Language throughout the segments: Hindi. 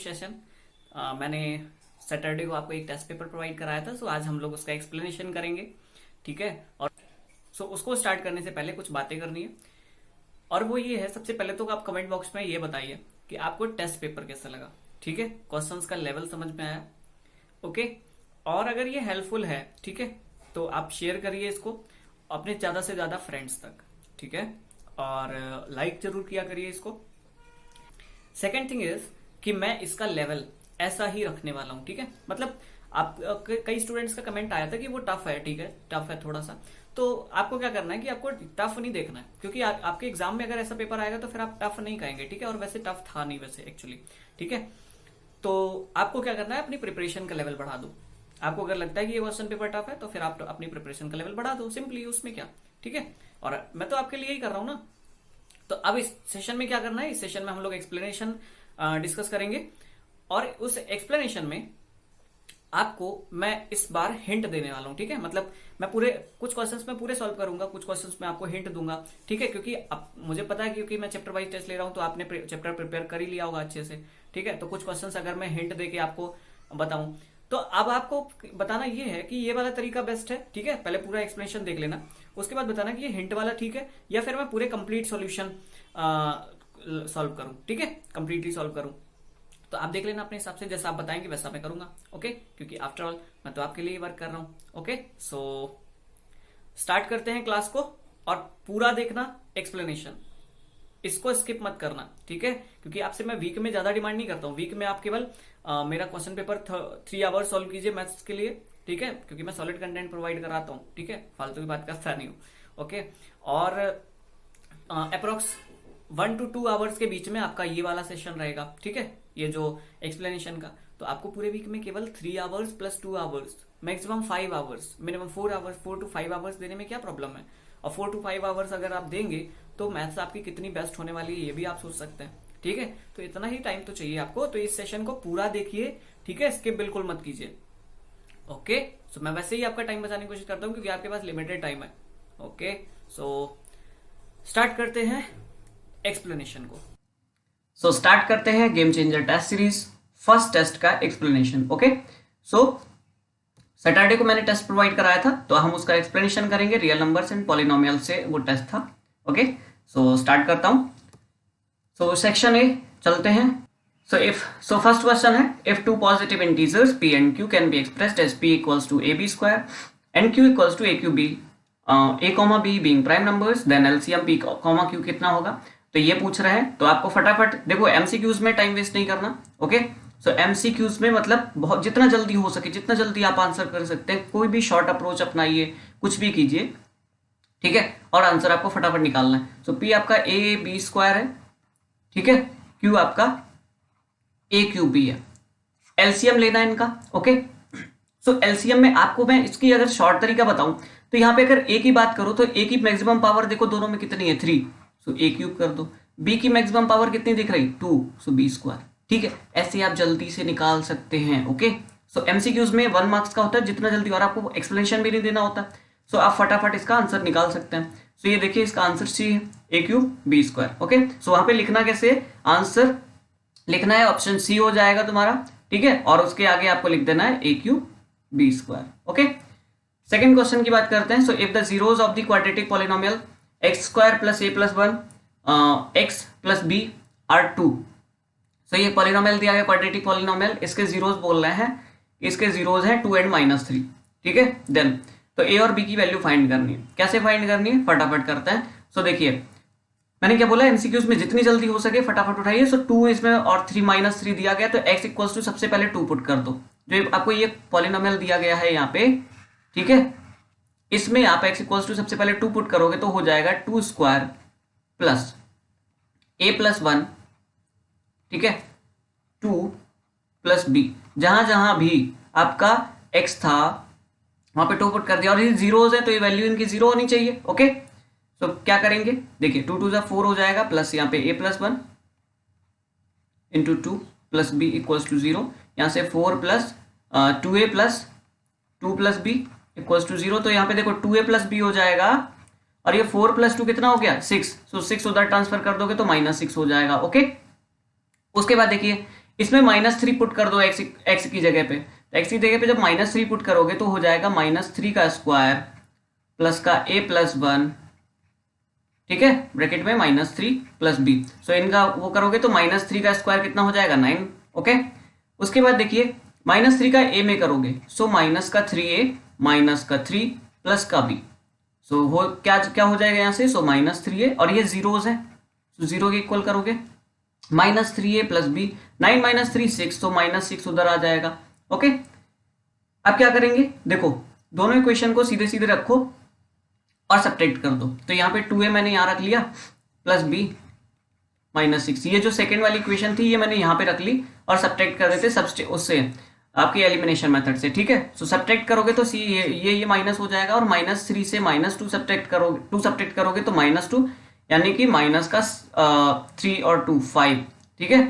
सेशन। मैंने सैटरडे को आपको एक टेस्ट पेपर प्रोवाइड कराया था, सो आज हम लोग उसका एक्सप्लेनेशन करेंगे। ठीक है, और सो उसको स्टार्ट करने से पहले कुछ बातें करनी है, और वो ये है, सबसे पहले तो आप कमेंट बॉक्स में ये बताइए कि आपको टेस्ट पेपर कैसा लगा। ठीक है, क्वेश्चंस का लेवल समझ में आया? ओके, और अगर ये हेल्पफुल है, ठीक है, तो आप शेयर करिए इसको अपने ज्यादा से ज्यादा फ्रेंड्स तक। ठीक है, और लाइक जरूर किया करिए इसको। सेकेंड थिंग इज कि मैं इसका लेवल ऐसा ही रखने वाला हूं। ठीक है, मतलब आप कई स्टूडेंट्स का कमेंट आया था कि वो टफ है। ठीक है, टफ है थोड़ा सा, तो आपको क्या करना है कि आपको टफ नहीं देखना है, क्योंकि आपके एग्जाम में अगर ऐसा पेपर आएगा तो फिर आप टफ नहीं कहेंगे। ठीक है, और वैसे टफ था नहीं वैसे एक्चुअली। ठीक है, तो आपको क्या करना है, अपनी प्रिपरेशन का लेवल बढ़ा दो। आपको अगर लगता है कि ये क्वेश्चन पेपर टफ है तो फिर आप अपनी प्रिपरेशन का लेवल बढ़ा दो, सिंपली, उसमें क्या। ठीक है, और मैं तो आपके लिए ही कर रहा हूं ना। तो अब इस सेशन में क्या करना है, इस सेशन में हम लोग एक्सप्लेनेशन डिस्कस करेंगे, और उस एक्सप्लेनेशन में आपको मैं इस बार हिंट देने वाला हूं। ठीक है, मतलब मैं पूरे कुछ क्वेश्चंस में पूरे सॉल्व करूंगा, कुछ क्वेश्चंस में आपको हिंट दूंगा। ठीक है, क्योंकि अब मुझे पता है, क्योंकि मैं चैप्टर वाइज टेस्ट ले रहा हूं, तो आपने चैप्टर प्रिपेयर कर ही लिया होगा अच्छे से। ठीक है, तो कुछ क्वेश्चंस अगर मैं हिंट देके आपको बताऊं, तो अब आपको बताना ये है कि ये वाला तरीका बेस्ट है। ठीक है, पहले पूरा एक्सप्लेनेशन देख लेना, उसके बाद बताना कि ये हिंट वाला ठीक है, या फिर मैं पूरे कंप्लीट सॉल्यूशन सॉल्व करूं। ठीक है, कंप्लीटली सॉल्व करूं, तो आप देख लेना अपने हिसाब से, जैसा आप बताएंगे वैसा मैं करूंगा। ओके, क्योंकि आफ्टर ऑल मैं तो आपके लिए वर्क कर रहा हूं। ओके, सो स्टार्ट करते हैं क्लास को, और पूरा देखना एक्सप्लेनेशन, इसको स्किप मत करना। ठीक है, क्योंकि आपसे मैं वीक में ज्यादा डिमांड नहीं करता हूँ। वीक में आप केवल मेरा क्वेश्चन पेपर 3 आवर्स सॉल्व कीजिए मैथ्स के लिए। ठीक है, क्योंकि मैं सॉलिड कंटेंट प्रोवाइड कराता हूँ। ठीक है, फालतू की बात करता नहीं हूँ। ओके, और अप्रोक्स 1 to 2 आवर्स के बीच में आपका ये वाला सेशन रहेगा। ठीक है, ये जो एक्सप्लेनेशन का, तो आपको पूरे वीक में केवल 3 hours plus 2 hours, maximum 5 hours, minimum 4 hours, 4 to 5 hours देने में क्या प्रॉब्लम है। और 4 to 5 आवर्स अगर आप देंगे तो मैथ्स आपकी कितनी बेस्ट होने वाली है, ये भी आप सोच सकते हैं। ठीक है, तो इतना ही टाइम तो चाहिए आपको, तो इस सेशन को पूरा देखिए। ठीक है, स्किप बिल्कुल मत कीजिए। ओके, सो मैं वैसे ही आपका टाइम बचाने की कोशिश करता हूँ, क्योंकि आपके पास लिमिटेड टाइम है। ओके, सो स्टार्ट करते हैं एक्सप्लेनेशन को। सो स्टार्ट करते हैं game changer test series first test का एक्सप्लेनेशन। ओके, सो सैटरडे को मैंने टेस्ट प्रोवाइड कराया था, तो हम उसका एक्सप्लेनेशन करेंगे। रियल नंबर्स एंड पॉलिनोमियल से वो टेस्ट था। ओके, सो स्टार्ट करता हूं। सो सेक्शन ए चलते हैं। सो फर्स्ट क्वेश्चन है, if two positive integers p and q can be expressed as p equals to ab square and q equals to aq b, a comma b being prime numbers, then LCM p comma q कितना होगा। तो ये पूछ रहे हैं, तो आपको फटाफट देखो, एमसीक्यूज में टाइम वेस्ट नहीं करना। ओके, सो एमसीक्यूज में मतलब बहुत जितना जल्दी हो सके, जितना जल्दी आप आंसर कर सकते हैं, कोई भी शॉर्ट अप्रोच अपनाइए, कुछ भी कीजिए। ठीक है, और आंसर आपको फटाफट निकालना है। सो p आपका ए बी स्क्वायर है। ठीक है, q आपका ए क्यू बी है। एलसीएम लेना है इनका। ओके, सो एलसीएम में आपको मैं इसकी अगर शॉर्ट तरीका बताऊं, तो यहाँ पे अगर ए की बात करो तो ए की मैक्सिमम पावर देखो दोनों में कितनी है, 3, सो ए क्यूब कर दो। बी की मैक्सिमम पावर कितनी दिख रही, 2, सो बी स्क्वायर। ठीक है, ऐसे आप जल्दी से निकाल सकते हैं। ओके, सो एमसीक्यूज में 1 मार्क्स का होता है, जितना जल्दी, और आपको एक्सप्लेनेशन भी नहीं देना होता, सो आप फटाफट इसका आंसर निकाल सकते हैं। सो ये देखिए, इसका आंसर सी है, a cube b square. Okay, सो वहां पे लिखना कैसे, आंसर लिखना है ऑप्शन सी हो जाएगा तुम्हारा। ठीक है, और उसके आगे आपको लिख देना है a cube b square. Okay, second question की बात करते हैं। So if the zeros of the quadratic polynomial x square plus a plus 1 x plus b are 2, so ये पॉलिनोमियल दिया गया क्वाड्रेटिक पॉलिनोमियल, इसके जीरोज बोल रहे हैं, इसके जीरोज हैं 2 and -3। ठीक है, देन तो ए और बी की वैल्यू फाइंड करनी है। कैसे फाइंड करनी है, फटाफट करते हैं। सो देखिए, मैंने क्या बोला, एमसीक्यूज में जितनी जल्दी हो सके फटाफट उठाइए। सो 2 इसमें और 3 -3 दिया गया, तो x इक्वल्स टू सबसे पहले 2 पुट कर दो। जो आपको ये पॉलिनोमियल दिया गया है यहाँ पे, ठीक है, इसमें आप x इक्वल्स टू सबसे पहले 2 पुट करोगे तो हो जाएगा 2 स्क्वायर प्लस a प्लस 1, ठीक है, 2 प्लस b, जहां जहां भी आपका x था वहां पे 2 पुट कर दिया, और ये जीरोज है तो ये वैल्यू इनकी 0 होनी चाहिए। ओके, तो क्या करेंगे, देखिए 2 2 4 हो जाएगा, प्लस यहाँ पे a plus 1 into 2 plus b equals to 0, यहाँ से 4 plus 2a plus 2 plus b equals to 0, तो यहाँ पे देखो 2a प्लस b हो जाएगा, और ये 4 प्लस 2 कितना हो गया, 6, सो 6 उधर ट्रांसफर कर दोगे तो -6 हो जाएगा। ओके, उसके बाद देखिए इसमें -3 पुट कर दो एक्स की जगह पे। तो एक्स की जगह पे जब -3 पुट करोगे तो हो जाएगा -3 का स्क्वायर प्लस का a प्लस 1, ठीक है, ब्रैकेट में -3 प्लस b। सो इनका वो करोगे तो -3 का स्क्वायर कितना हो जाएगा 9। ओके, उसके बाद देखिए -3 का a में करोगे सो माइनस का 3a माइनस का 3 प्लस का b। सो हो क्या क्या हो जाएगा यहाँ से, सो -3a और ये जीरोस है, सो जीरो के इक्वल करोगे -3a प्लस b। 9 माइनस 3 6, तो -6 उधर आ जाएगा। ओके, अब क्या करेंगे, देखो दोनों इक्वेशन को सीधे सीधे रखो और सब्ट्रैक्ट कर दो। तो यहाँ पे 2a मैंने यहाँ रख लिया प्लस b -6, ये जो सेकेंड वाली इक्वेशन थी ये मैंने यहाँ पे रख ली और सब्ट्रैक्ट कर देते सबसे उससे आपकी एलिमिनेशन मेथड से, ठीक है। सो सब्ट्रैक्ट करोगे तो सी ये माइनस हो जाएगा और -3 से -2 सब्ट्रैक्ट करोगे, 2 सब्ट्रैक्ट करोगे तो -2, यानी कि माइनस का 3 और 2 5, ठीक है,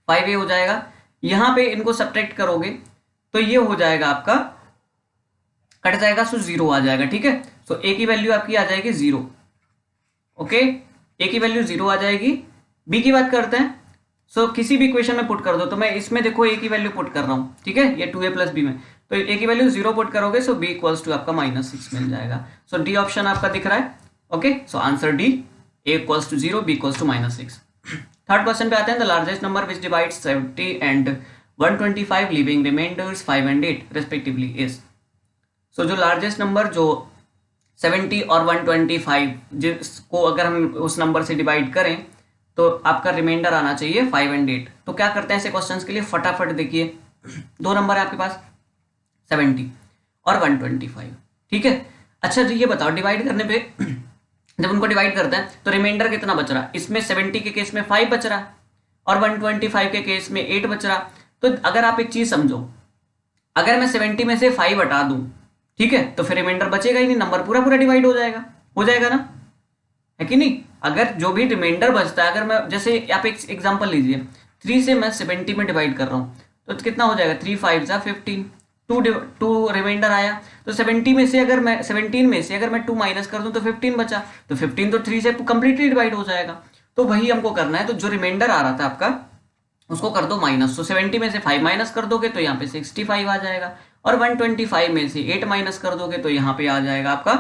5a हो जाएगा। यहाँ पे इनको सब्ट्रैक्ट करोगे तो ये हो जाएगा आपका, कट जाएगा, सो 0 आ जाएगा, ठीक है। सो a की वैल्यू आपकी आ जाएगी 0। ओके, a की वैल्यू 0 आ जाएगी। b की बात करते हैं, सो किसी भी इक्वेशन में पुट कर दो। तो मैं इसमें देखो a की वैल्यू पुट कर रहा हूँ, ठीक है, ये 2a प्लस b में, तो a की वैल्यू 0 पुट करोगे सो b इक्वल्स टू आपका -6 मिल जाएगा। सो डी ऑप्शन आपका दिख रहा है। Okay, so answer D, a equals to 0, b equals to -6। Third question पे आते हैं। The largest number which divides 70 and 125 leaving remainders 5 and 8 respectively is. So जो लार्जेस्ट नंबर जो 70 और 125 जिसको अगर हम उस नंबर से डिवाइड करें तो आपका रिमाइंडर आना चाहिए 5 एंड 8। तो क्या करते हैं ऐसे क्वेश्चंस के लिए, फटाफट देखिए, दो नंबर है आपके पास 70 और 125, ठीक है। अच्छा जी ये बताओ डिवाइड करने पे जब उनको डिवाइड करते हैं तो रिमाइंडर कितना बच रहा है, इसमें 70 के केस में 5 बच रहा और 125 के केस में 8 बच रहा। तो अगर आप एक चीज समझो, अगर मैं 70 में से 5 हटा दूं, ठीक है, तो फिर रिमाइंडर बचेगा ही नहीं, नंबर पूरा पूरा डिवाइड हो जाएगा ना, है कि नहीं। अगर जो भी रिमाइंडर बचता है, अगर मैं जैसे आप एक एग्जांपल लीजिए, 3 से मैं 70 में डिवाइड कर रहा हूँ तो कितना हो जाएगा, 3 5 15, 2 रिमाइंडर आया। तो 70 में से अगर मैं 17 में से अगर मैं 2 माइनस कर दूं तो 15 बचा, तो 15 तो 3 से कंप्लीटली डिवाइड हो जाएगा। तो वही हमको करना है, तो जो रिमाइंडर आ रहा था आपका उसको कर दो माइनस। तो 70 में से 5 माइनस कर दोगे तो यहाँ पे 65 आ जाएगा और 125 में से 8 माइनस कर दोगे तो यहाँ पे आ जाएगा आपका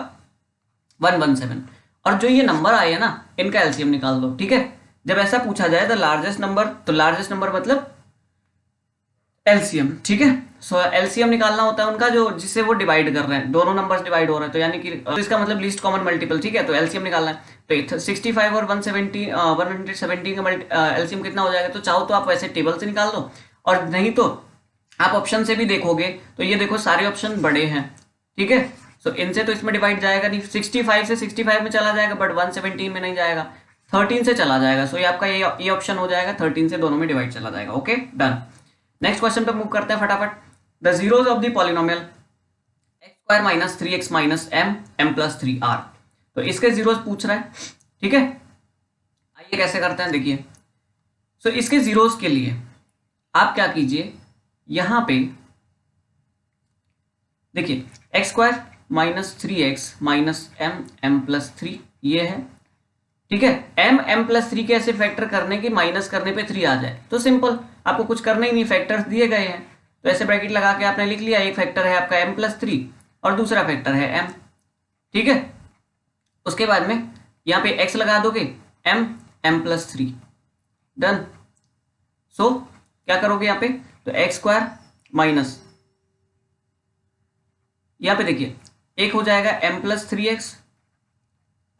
117। और जो ये नंबर आए हैं ना इनका एलसीएम निकाल दो, ठीक है। जब ऐसा पूछा जाए द लार्जेस्ट नंबर, तो लार्जेस्ट नंबर मतलब एलसीएम, ठीक है। सो एलसीएम निकालना होता है उनका जो जिससे वो डिवाइड कर रहे हैं, दोनों नंबर्स डिवाइड हो रहे हैं, तो यानी कि तो इसका मतलब लीस्ट कॉमन मल्टीपल, ठीक है। तो एलसीएम निकालना है तो 65 और 117 का एलसीएम कितना हो जाएगा। तो चाहो तो आप वैसे टेबल से निकाल दो और नहीं तो आप ऑप्शन से भी देखोगे तो ये देखो सारे ऑप्शन बड़े हैं, ठीक है। सो इनसे तो इसमें डिवाइड जाएगा नहीं, 65 से 65 में चला जाएगा बट 117 में नहीं जाएगा, 13 से चला जाएगा। सो ये आपका ये ऑप्शन हो जाएगा, 13 से दोनों में डिवाइड चला जाएगा। Okay done. नेक्स्ट क्वेश्चन पे मूव करते हैं फटाफट। The zeros of the polynomial x² minus 3x minus m plus 3r। तो इसके जीरोस पूछ रहा है, ठीक है। आइए कैसे करते हैं देखिए। सो इसके जीरोस के लिए आप क्या कीजिए, यहां पे देखिए x² minus 3x minus m plus 3 ये है, ठीक है। m प्लस 3 के ऐसे फैक्टर करने की माइनस करने पे 3 आ जाए तो सिंपल, आपको कुछ करना ही नहीं, फैक्टर्स दिए गए हैं तो ऐसे ब्रैकेट लगा के आपने लिख लिया, एक फैक्टर है आपका m प्लस 3 और दूसरा फैक्टर है m, ठीक है। उसके बाद में यहाँ पे x लगा दोगे m प्लस 3 डन। सो क्या करोगे यहाँ पे, तो x² माइनस, यहाँ पे देखिए एक हो जाएगा m प्लस 3x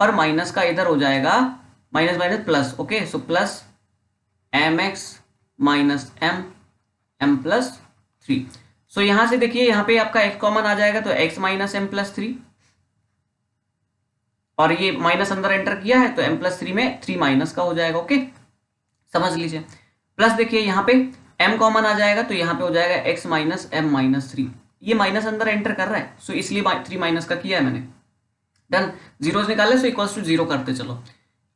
और माइनस का इधर हो जाएगा minus minus plus, okay. So plus mx minus m plus 3। सो यहां से देखिए यहाँ पे आपका x कॉमन आ जाएगा तो x माइनस m प्लस 3 और ये माइनस अंदर एंटर किया है तो m प्लस 3 में 3 माइनस का हो जाएगा, ओके समझ लीजिए। प्लस देखिए यहाँ पे m कॉमन आ जाएगा तो यहाँ पे हो जाएगा x माइनस m माइनस 3, ये माइनस अंदर एंटर कर रहा है सो इसलिए 3 माइनस का किया है मैंने, डन। जीरोस निकाले सो इक्वल्स टू 0 करते चलो।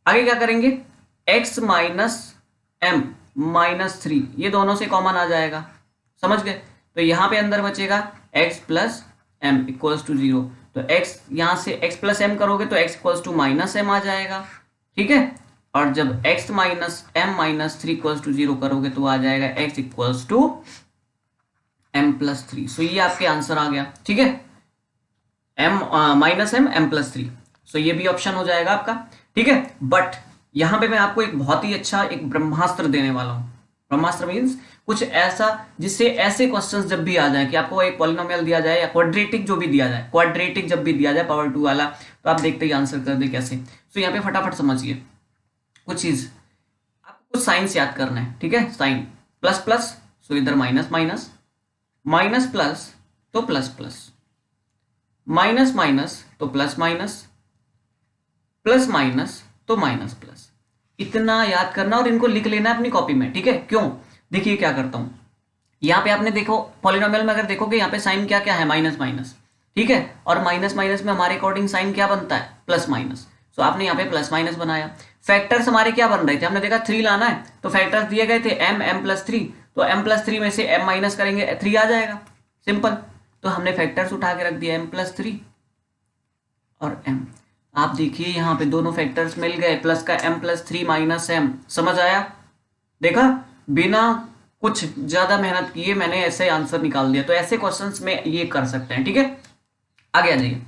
आगे क्या करेंगे, x माइनस m माइनस 3 ये दोनों से कॉमन आ जाएगा, समझ गए। तो यहाँ पे अंदर बचेगा x plus m equals to 0। तो x यहाँ से x प्लस m करोगे तो x equals to minus m आ जाएगा, ठीक है। और जब x minus m minus three equals to zero करोगे तो आ जाएगा x equals to m plus three. So ये आपके आंसर आ गया, ठीक है, m minus m plus three. So ये भी ऑप्शन हो जाएगा आपका, ठीक है। बट यहां पे मैं आपको एक बहुत ही अच्छा एक ब्रह्मास्त्र देने वाला हूं। ब्रह्मास्त्र मीन्स कुछ ऐसा जिससे ऐसे क्वेश्चंस जब भी आ जाए कि आपको एक पॉलिनोमियल दिया जाए या क्वाड्रेटिक जो भी दिया जाए, क्वाड्रेटिक जब भी दिया जाए पावर टू वाला, तो आप देखते ही आंसर कर दे कैसे। तो यहाँ पे फटाफट समझिए कुछ चीज, आपको कुछ साइंस याद करना है, ठीक है। साइन प्लस प्लस, सो इधर माइनस माइनस, माइनस प्लस तो प्लस प्लस, माइनस माइनस तो प्लस माइनस, प्लस माइनस तो माइनस प्लस। इतना याद करना और इनको लिख लेना अपनी कॉपी में, ठीक है। क्यों, देखिए क्या करता हूं, यहाँ पे आपने देखो पॉलिनोमियल में अगर देखोगे यहाँ पे साइन क्या क्या है, माइनस माइनस, ठीक है। और माइनस माइनस में हमारे अकॉर्डिंग साइन क्या बनता है, प्लस माइनस। सो आपने यहाँ पे प्लस माइनस बनाया। फैक्टर्स हमारे क्या बन रहे थे, हमने देखा थ्री लाना है, तो फैक्टर्स दिए गए थे एम प्लस थ्री, तो एम प्लस थ्री में से एम माइनस करेंगे थ्री आ जाएगा, सिंपल। तो हमने फैक्टर्स उठा के रख दिया एम प्लस थ्री और एम। आप देखिए यहाँ पे दोनों फैक्टर्स मिल गए, प्लस का M plus three minus M, समझ आया, देखा, बिना कुछ ज्यादा मेहनत किए मैंने ऐसे आंसर निकाल दिया। तो ऐसे क्वेश्चंस में ये कर सकते हैं, ठीक है। आगे आ जाइए।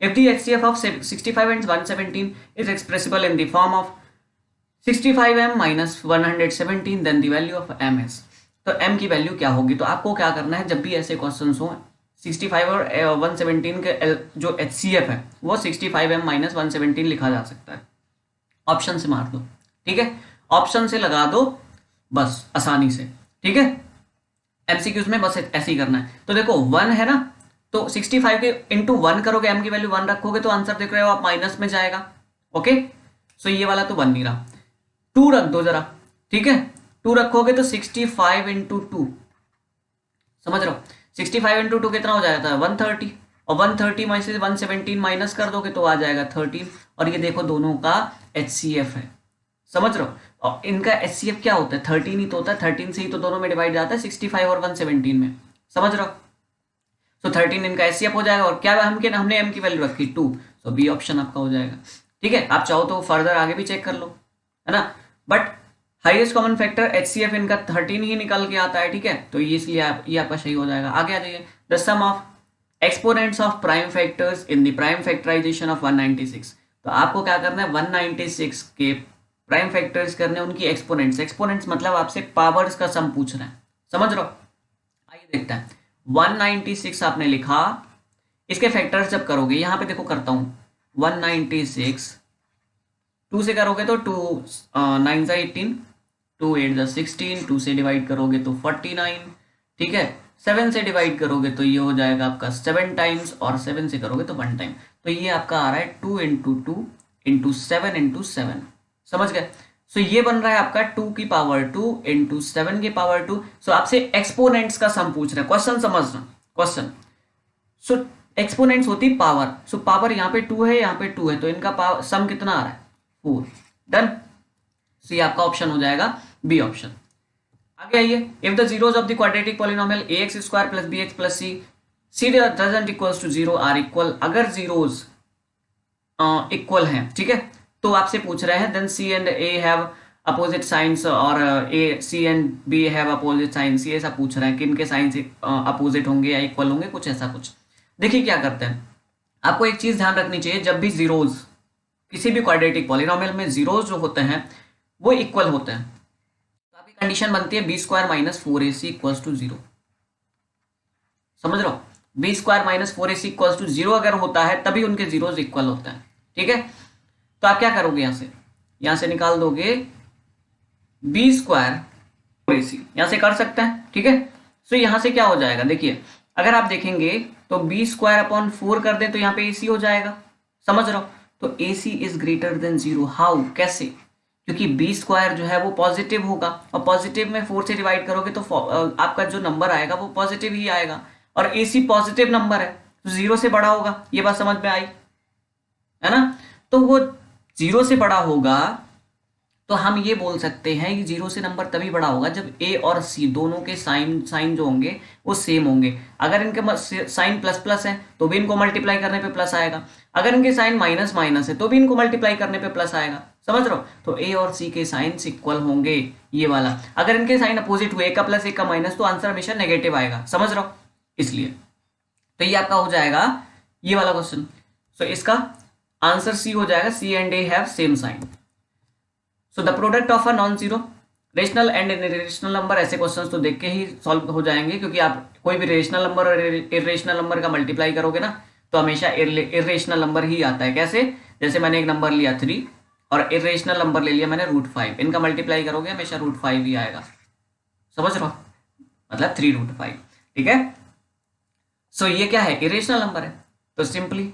If the HCF of 65 and 117 is expressible in the form of 65m minus 117, then the value of m is, तो m की वैल्यू क्या होगी। तो आपको क्या करना है, जब भी ऐसे क्वेश्चंस हो 65 और 117 के जो HCF है वो 65m माइनस 117 लिखा जा सकता है। ऑप्शन से मार दो, ठीक है, ऑप्शन से लगा दो बस आसानी से, ठीक है। एमसीक्यूज में बस ऐसे ही करना है। तो देखो वन है ना, तो 65 के इंटू वन करोगे, एम की वैल्यू वन रखोगे तो आंसर देख रहे हो आप माइनस में जाएगा, ओके। सो ये वाला तो बन नहीं रहा, टू रख दो जरा, ठीक है। टू रखोगे तो 65 इंटू टू, समझ रहे हो, 65 इंटू टू कितना हो जाएगा 130, और 130 में से 117 माइनस कर दोगे तो आ जाएगा 13। और ये देखो दोनों का HCF है, समझ रहे हो। और इनका HCF क्या होता है, 13 ही तो होता है, 13 से ही तो दोनों में डिवाइड जाता है 65 और 117 में, समझ रहे हो। सो 13 इनका HCF हो जाएगा, और क्या हमने m की वैल्यू रखी 2, सो बी ऑप्शन आपका हो जाएगा, ठीक है। आप चाहो तो फर्दर आगे भी चेक कर लो, है ना। But highest common factor HCF इनका 13 ही निकल के आता है, ठीक है। तो ये इसलिए ये आपका सही हो जाएगा। आगे आ जाइए, the sum of exponents of prime factors in the prime factorisation of 196। तो आपको क्या करना है, 196 के प्राइम फैक्टर्स करने, उनकी एक्सपोनेंट्स, एक्सपोनेंट्स मतलब आपसे पावर्स का सम पूछ रहे हैं, समझ रहे हो। आइए देखते हैं, 196 आपने लिखा, इसके फैक्टर्स जब करोगे, यहां पे देखो करता हूं, 196 2 से करोगे तो 2 9 से 18, 2 8 जा 16, 2 से डिवाइड करोगे तो 49, ठीक है। 7 से डिवाइड करोगे तो ये हो जाएगा आपका 7 टाइम्स, और 7 से करोगे तो 1 टाइम। तो ये आपका आ रहा है 2 इंटू 2 इंटू 7 इंटू 7, समझ गए। सो ये बन रहा है आपका 2 की पावर 2 इंटू 7 की पावर 2। सो आपसे एक्सपोनेंट्स का सम पूछ रहा है, क्वेश्चन समझना, क्वेश्चन। सो एक्सपोनेंट्स होती पावर, सो पावर यहाँ पे 2 है, यहाँ पे 2 है, तो इनका पावर सम कितना आ रहा है 4, डन। सो ये आपका ऑप्शन हो जाएगा बी ऑप्शन। आगे आइए, if the zeros of the quadratic polynomial ax square plus bx plus c doesn't equals to 0 are equal, अगर जीरोस इक्वल हैं, ठीक है, तो आपसे पूछ रहे हैं then c and a have opposite signs, और a c and b have opposite signs, ये ऐसा पूछ रहे हैं कि इनके साइंस अपोजिट होंगे या इक्वल होंगे, कुछ ऐसा कुछ। देखिए क्या करते हैं, आपको एक चीज ध्यान रखनी चाहिए, जब भी जीरोज किसी भी क्वाड्रेटिक पॉलिनोमियल में जीरोज जो होते हैं वो इक्वल होते हैं, तो आपकी कंडीशन बनती है B square minus 4ac equals to 0, समझ रहे हो। B square minus 4ac equals to 0 अगर होता है तभी उनके जीरोज इक्वल होते हैं, ठीक है। तो आप क्या करोगे, यहां से निकाल दोगे बी स्क्वायर 4ac, यहां से कर सकते हैं, ठीक है। सो यहां से क्या हो जाएगा, देखिए अगर आप देखेंगे तो बी स्क्वायर अपॉन 4 कर दे तो यहाँ पे ac हो जाएगा, समझ रहे हो। तो ac is greater than 0, how, कैसे, क्योंकि बी स्क्वायर जो है वो पॉजिटिव होगा, और पॉजिटिव में 4 से डिवाइड करोगे तो आपका जो नंबर आएगा वो पॉजिटिव ही आएगा, और ac पॉजिटिव नंबर है तो 0 से बड़ा होगा, ये बात समझ में आई, है ना। तो वो 0 से बड़ा होगा तो हम ये बोल सकते हैं कि 0 से नंबर तभी बड़ा होगा जब a और c दोनों के साइन जो होंगे वो सेम होंगे। अगर इनके साइन प्लस प्लस है तो भी इनको मल्टीप्लाई करने पे प्लस आएगा, अगर इनके साइन माइनस माइनस है तो भी इनको मल्टीप्लाई करने पे प्लस आएगा, समझ रहे हो? तो ए और सी के साइंस इक्वल होंगे, ये वाला। अगर इनके साइन अपोजिट हुए, एक का प्लस एक का माइनस, तो आंसर हमेशा नेगेटिव आएगा, समझ रहे हो? इसलिए तो ये आपका हो जाएगा ये वाला क्वेश्चन। सो इसका आंसर सी हो जाएगा, c and a have same sign. So the product of a non zero rational and irrational number, ऐसे क्वेश्चंस तो देख के ही सॉल्व हो जाएंगे, क्योंकि आप कोई भी रेशनल नंबर और इरेशनल नंबर का मल्टीप्लाई करोगे ना, तो हमेशा इरेशनल नंबर ही आता है। कैसे? जैसे मैंने एक नंबर लिया 3 और इरेशनल नंबर ले लिया मैंने √5, इनका मल्टीप्लाई करोगे हमेशा √5 ही आएगा, समझ रहे हो? मतलब 3√5, ठीक है। सो ये क्या है? इरेशनल नंबर है, तो सिंपली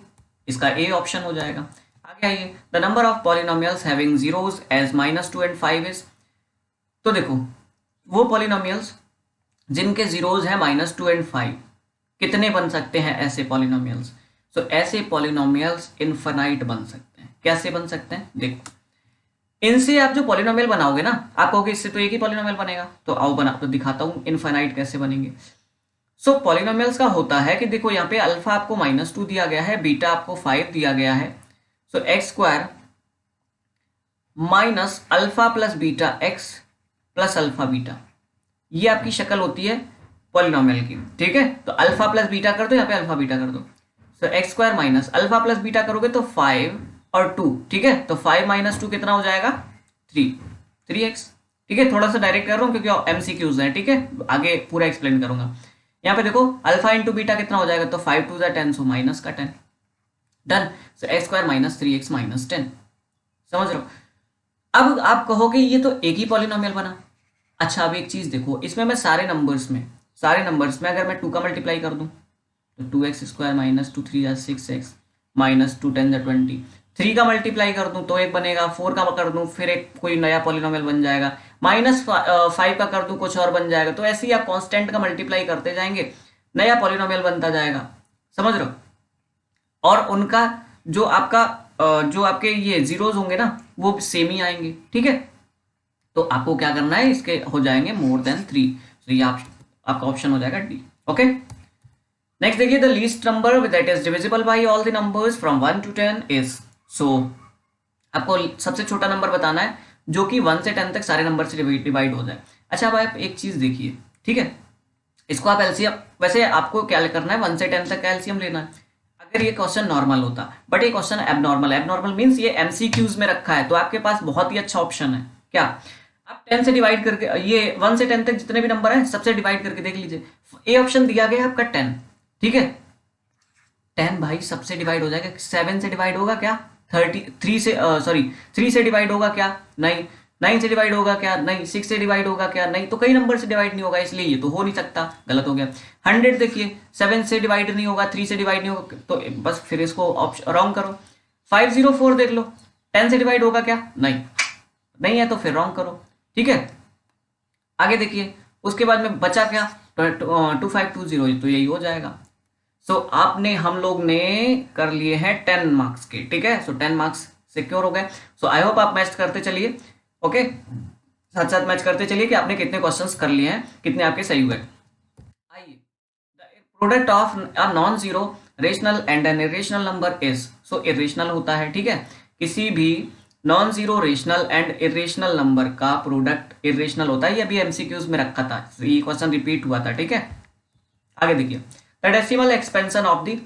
इसका ए ऑप्शन हो जाएगा। आगे आइए, the number of polynomials having zeros as -2 and 5 is. तो देखो वो पॉलिनोमियल्स जिनके जीरोज है -2 and 5, कितने बन सकते हैं ऐसे पॉलिनोमियल्स? सो ऐसे पॉलिनोमियल्स इनफाइनाइट बन सकते हैं। कैसे बन सकते हैं? देखो, इनसे आप जो पॉलिनोमियल बनाओगे ना, आप कहोगे इससे तो एक ही पॉलिनोमियल बनेगा, तो आओ बना तो दिखाता हूं इनफाइनाइट कैसे बनेंगे। सो पॉलिनोमियल्स का होता है कि देखो यहाँ पे अल्फा आपको -2 दिया गया है, बीटा आपको 5 दिया गया है। सो x² minus alpha plus beta x plus alpha beta, ये आपकी शक्ल होती है पॉलिनोमियल की, ठीक है। तो अल्फा प्लस बीटा कर दो, यहाँ पे अल्फा बीटा कर दो। सो x² minus alpha plus beta करोगे तो 5 और 2, ठीक है। तो 5 - 2 कितना हो जाएगा? 3x, ठीक है। थोड़ा सा डायरेक्ट कर रहा हूँ क्योंकि MCQs हैं, ठीक है, आगे पूरा एक्सप्लेन करूंगा। यहाँ पे देखो अल्फा इंटू बीटा कितना हो जाएगा? तो 5 2 10, सो माइनस का 10, डन। सो x² माइनस 3x माइनस 10, समझ रहे हो? अब आप कहोगे ये तो एक ही पॉलिनोमियल बना। अच्छा, अब एक चीज देखो, इसमें मैं सारे नंबर्स में अगर मैं 2 का मल्टीप्लाई कर दूं, तो 2x² माइनस 2 3 6x माइनस 2 10 20, 3 का मल्टीप्लाई कर दूं तो एक बनेगा, 4 का कर दूं फिर एक कोई नया पॉलिनोमियल बन जाएगा, -5 का कर दूं कुछ और बन जाएगा। तो ऐसे ही आप कांस्टेंट का मल्टीप्लाई करते जाएंगे, नया पॉलिनोमियल बनता जाएगा, समझ रहे हो? और उनका जो आपके ये जीरोज होंगे ना, वो सेम ही आएंगे, ठीक है। तो आपको क्या करना है, इसके हो जाएंगे मोर देन 3, तो ये आपका ऑप्शन हो जाएगा डी, ओके। नेक्स्ट देखिए, the least number that is divisible by all the numbers from 1 to 10 is. So आपको सबसे छोटा नंबर बताना है जो कि 1 से 10 तक सारे नंबर से डिवाइड हो जाए। अच्छा, अब आप एक चीज देखिए, ठीक है, इसको आप एलसीएम, वैसे आपको क्या करना है, 1 से 10 तक का एलसीएम लेना है। अगर ये क्वेश्चन नॉर्मल होता, बट ये क्वेश्चन एबनॉर्मल मींस ये MCQs में रखा है, तो आपके पास बहुत ही अच्छा ऑप्शन है। क्या? आप 10 से डिवाइड करके, ये 1 से 10 तक जितने भी नंबर हैं सबसे डिवाइड करके देख लीजिए। ए ऑप्शन दिया गया है आपका 10, ठीक है। 10 भाई सबसे डिवाइड हो जाएगा। 7 से डिवाइड होगा क्या? 3 से डिवाइड होगा क्या? नहीं। 9 से डिवाइड होगा क्या? नहीं। 6 से डिवाइड होगा क्या? नहीं। तो कई नंबर से डिवाइड नहीं होगा, इसलिए ये तो हो नहीं सकता, गलत हो गया। 100 देखिए 7 से डिवाइड नहीं होगा, 3 से डिवाइड नहीं होगा, तो बस फिर इसको रॉन्ग करो। 504 देख लो, 10 से डिवाइड होगा क्या? नहीं है, तो फिर रॉन्ग करो, ठीक है। आगे देखिए, उसके बाद में बचा क्या? 2520, तो यही हो जाएगा। सो हम लोग ने कर लिए हैं 10 मार्क्स के, ठीक है। सो 10 मार्क्स सिक्योर हो गए। सो आई होप आप मैच करते चलिए, ओके, साथ साथ मैच करते चलिए कि आपने कितने क्वेश्चंस कर लिए हैं, कितने आपके सही हुए। आइए, product of a non zero rational and an irrational number is. So irrational होता है, ठीक है, किसी भी non zero rational and irrational number का प्रोडक्ट इरेशनल होता है। ये अभी MCQs में रखा था, ये क्वेश्चन रिपीट हुआ था, ठीक है। आगे देखिए, the decimal expansion of the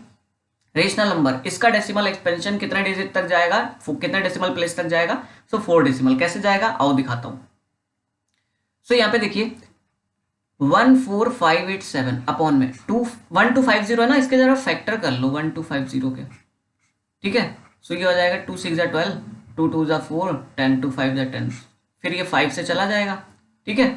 rational number, इसका डेसिमल एक्सपेंशन कितने डिजिट तक जाएगा, कितने डेसिमल प्लेस तक जाएगा? सो 4 डेसिमल। कैसे जाएगा आओ दिखाता हूं। सो यहां पे देखिए 14587 अपॉन में 1250 है ना, इसके जरा फैक्टर कर लो 1250 के, ठीक है। सो ये हो जाएगा 2 6 12, 2 2 4, 10 2 5 10, फिर ये 5 से चला जाएगा, ठीक है।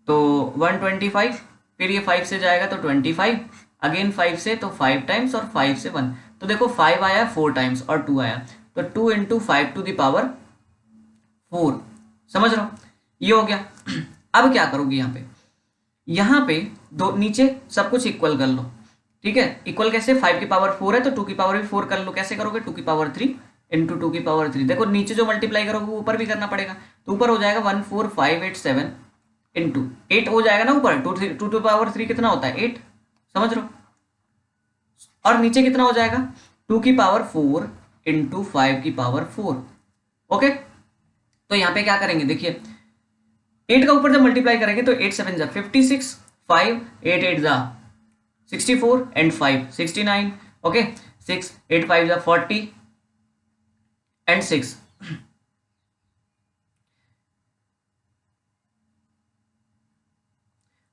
तो 125, फिर ये 5 से जाएगा तो 25, अगेन 5 से तो 5 टाइम्स और 5 से 1, तो देखो 5 आया 4 टाइम्स और 2 आया, तो 2 × 5 to the power 4, समझ रहे हो? ये हो गया। अब क्या करोगे यहाँ पे दो नीचे सब कुछ इक्वल कर लो, ठीक है। इक्वल कैसे? 5 की पावर 4 है तो 2 की पावर भी 4 कर लो। कैसे करोगे? 2 की पावर 3 × 2 की पावर 3। देखो नीचे जो मल्टीप्लाई करोगे वो ऊपर भी करना पड़ेगा, तो ऊपर हो जाएगा 14587 × 8 हो जाएगा ना ऊपर। 2 की पावर 3 कितना होता है? 8, समझ रहे हो? और नीचे कितना हो जाएगा? 2 की पावर 4 × 5 की पावर 4, ओके। तो यहाँ पे क्या करेंगे, देखिए 8 का ऊपर जब मल्टीप्लाई करेंगे तो 8 7 जा 56, 5 8 8 जा 64 एंड 5 69, ओके 6 8 5 जा 40 एंड 6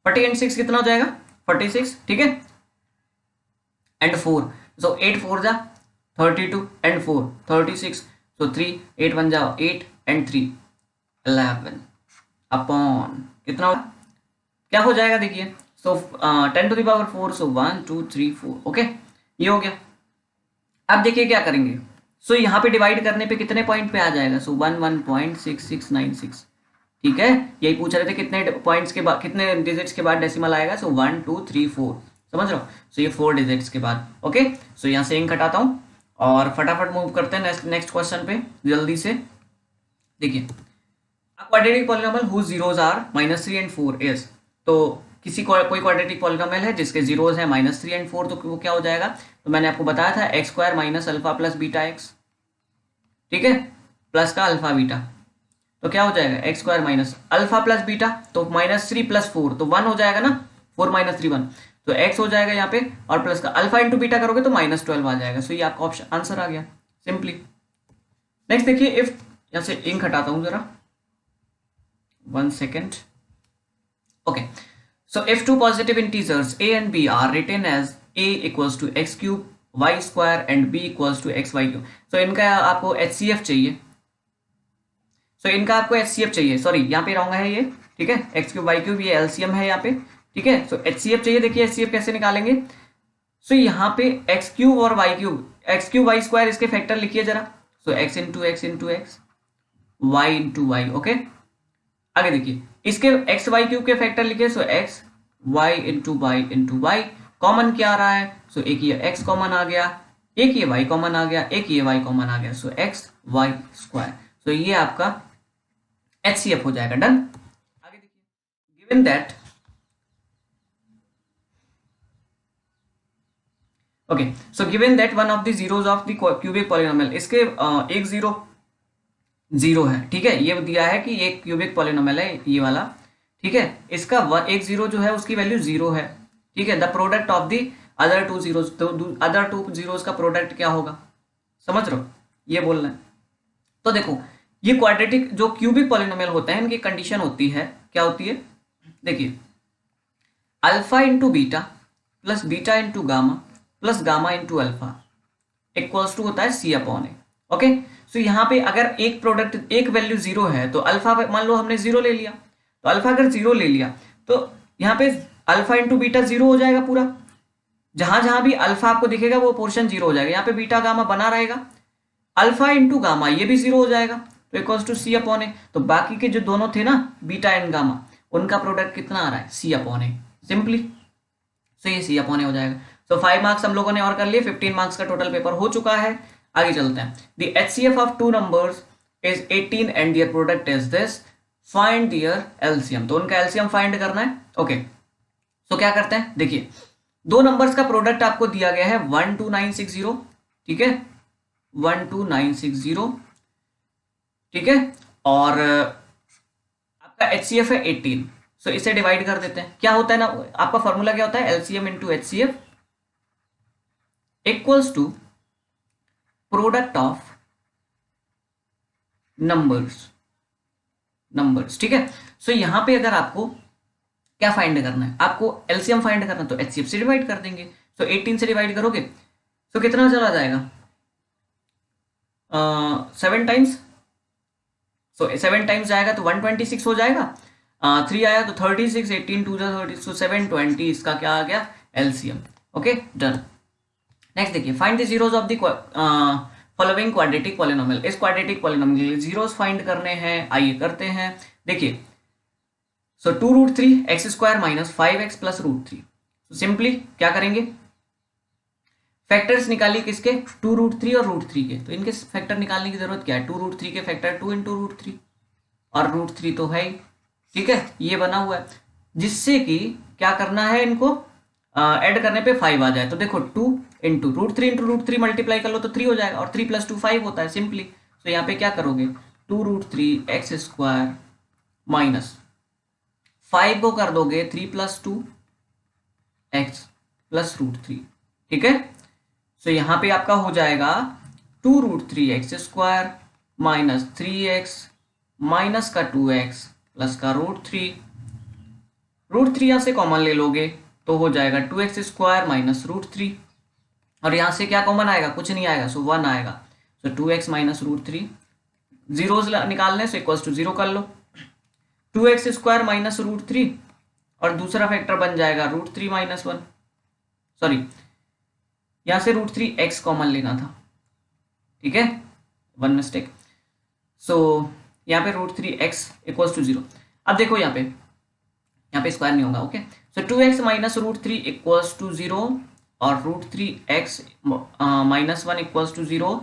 40 एंड 6 कितना हो जाएगा 46, ठीक है, एंड 4, सो 8 4 जा 32 एंड 4 36, सो 3 8 1 जा 8 एंड 3 11 अपॉन कितना होगा, क्या हो जाएगा देखिए, so 10 to the power 4, so 1 2 3 4, okay ये हो गया। अब देखिए क्या करेंगे, सो यहाँ पे डिवाइड करने पे कितने पॉइंट पे आ जाएगा, सो 11.6696, ठीक है, यही पूछ रहे थे कितने पॉइंट्स के बाद कितने डिजिट्स के बाद डेसिमल आएगा, सो 1 2 3 4, समझ रहे हो, सो ये 4 डिजिट्स के बाद, ओके। सो यहाँ से इंक हटाता हूँ और फटाफट मूव करते हैं नेक्स्ट क्वेश्चन पे जल्दी से। देखिए quadratic polynomial whose zeros are -3 and 4 is, तो किसी कोई क्वाड्रेटिक पॉलिनोमियल है जिसके जीरोज है -3 एंड 4, तो वो क्या हो जाएगा, तो मैंने आपको बताया था x square minus alpha plus beta x, ठीक है, प्लस का अल्फा बीटा, तो क्या हो जाएगा x square minus alpha plus beta, तो -3 + 4 तो 1 हो जाएगा ना, 4 - 3 1, तो x हो जाएगा यहाँ पे, और प्लस का अल्फा इंटू बीटा करोगे तो -12 आ जाएगा, सो ये आपका ऑप्शन आंसर आ गया सिंपली। नेक्स्ट देखिए इफ, यहाँ से इंक हटाता हूँ जरा, 1 second, okay, so if two positive integers a and b are written as a equals to x cube y square and b equals to x y cube, so इनका आपको HCF चाहिए, सॉरी यहाँ पे रॉन्ग है ये, ठीक है, x क्यूब y क्यूब ये LCM है यहाँ पे, ठीक है, सो HCF चाहिए, देखिए HCF कैसे निकालेंगे, सो यहाँ पे x क्यूब और y क्यूब y स्क्वायर इसके फैक्टर लिखिए जरा, so x into x into x y into y, okay. आगे देखिए इसके एक्स वाई क्यूब के फैक्टर लिखे, so x y into y, common क्या आ रहा है, सो एक ये एक्स कॉमन आ गया, एक ये वाई कॉमन आ गया, एक ये वाई कॉमन आ गया, सो एक्स वाई स्क्वायर, सो ये आपका HCF हो जाएगा, डन। आगे देखिए given that, okay, so given that one of the zeros of the cubic polynomial, इसके एक जीरो जीरो है, ठीक है, ये दिया है कि ये क्यूबिक पॉलिनोमियल है ये वाला, ठीक है, इसका एक जीरो जो है उसकी वैल्यू 0 है, ठीक है, the product of the other two zeros, तो अदर टू जीरोज का प्रोडक्ट क्या होगा, समझ रहे हो, ये बोलना है। तो देखो ये क्वाड्रेटिक जो क्यूबिक पॉलिनोमियल होते हैं इनकी कंडीशन होती है, क्या होती है, देखिए alpha into beta plus beta into gamma plus gamma into alpha equals to होता है C/A, ओके। सो यहाँ पे अगर एक प्रोडक्ट एक वैल्यू 0 है तो अल्फा मान लो हमने 0 ले लिया, तो अल्फा अगर 0 ले लिया तो यहाँ पे अल्फा इंटू बीटा 0 हो जाएगा पूरा, जहां जहां भी अल्फा आपको दिखेगा वो पोर्शन 0 हो जाएगा, यहाँ पे बीटा गामा बना रहेगा, अल्फा इंटू गामा ये भी 0 हो जाएगा, तो इक्वल्स टू C/A, तो बाकी के जो दोनों थे ना बीटा एंड गामा उनका प्रोडक्ट कितना आ रहा है C/A, सिंपली, सो ये C/A हो जाएगा। सो 5 मार्क्स हम लोगों ने और कर लिए, 15 मार्क्स का टोटल पेपर हो चुका है। आगे चलते हैं, the HCF of two numbers is 18 and their product is this, find their LCM, तो उनका LCM फाइंड करना है, ओके। सो क्या करते हैं, देखिए दो नंबर्स का प्रोडक्ट आपको दिया गया है 12960, ठीक है, 12960, ठीक है, और आपका HCF है 18, सो इसे डिवाइड कर देते हैं, क्या होता है ना, आपका फॉर्मूला क्या होता है, LCM into HCF equals to product of numbers, ठीक है। सो यहां पे अगर आपको क्या फाइंड करना है, आपको LCM फाइंड करना है तो HCF से डिवाइड कर देंगे, सो 18 से डिवाइड करोगे तो कितना चला जाएगा, 7 टाइम्स, सो 7 टाइम्स जाएगा तो 126 हो जाएगा, 3 आया तो 36, 18 2 30, सो 720 इसका क्या आ गया LCM, ओके डन। नेक्स्ट देखिए find the zeros of the following quadratic polynomial, इस क्वाड्रेटिक पॉलिनोमियल के जीरोस फाइंड करने हैं, आइए करते हैं। देखिए सो 2√3 x square minus 5x plus √3, simply क्या करेंगे, फैक्टर्स निकालिए किसके, 2√3 और √3 के, तो इनके फैक्टर निकालने की जरूरत क्या है, 2√3 के फैक्टर 2 इंटू √3 और √3 तो है ही, ठीक है, ये बना हुआ है, जिससे कि क्या करना है, इनको ऐड करने पे 5 आ जाए, तो देखो 2 इंटू √3 मल्टीप्लाई कर लो तो 3 हो जाएगा, और 3 + 2 5 होता है सिंपली, तो यहाँ पे क्या करोगे 2√3x² माइनस 5 को कर दोगे 3 + 2x + √3, ठीक है। सो यहाँ पे आपका हो जाएगा 2√3x² माइनस 3x माइनस का 2x प्लस का √3 यहाँ से कॉमन ले लोगे तो हो जाएगा 2x² माइनस √3, और यहाँ से क्या कॉमन आएगा, कुछ नहीं आएगा, सो 1 आएगा। सो 2x माइनस √3, जीरोस निकालने से इक्वल्स टू 0 कर लो, 2x² माइनस √3 और दूसरा फैक्टर बन जाएगा √3 माइनस 1, सॉरी यहाँ से √3x कॉमन लेना था, ठीक है, 1 मिस्टेक। सो यहाँ पे √3x इक्वल्स टू 0। अब देखो यहाँ पे स्क्वायर नहीं होगा, okay. So 2x minus √3 equals to 0 और √3x माइनस 1 इक्वल्स टू 0।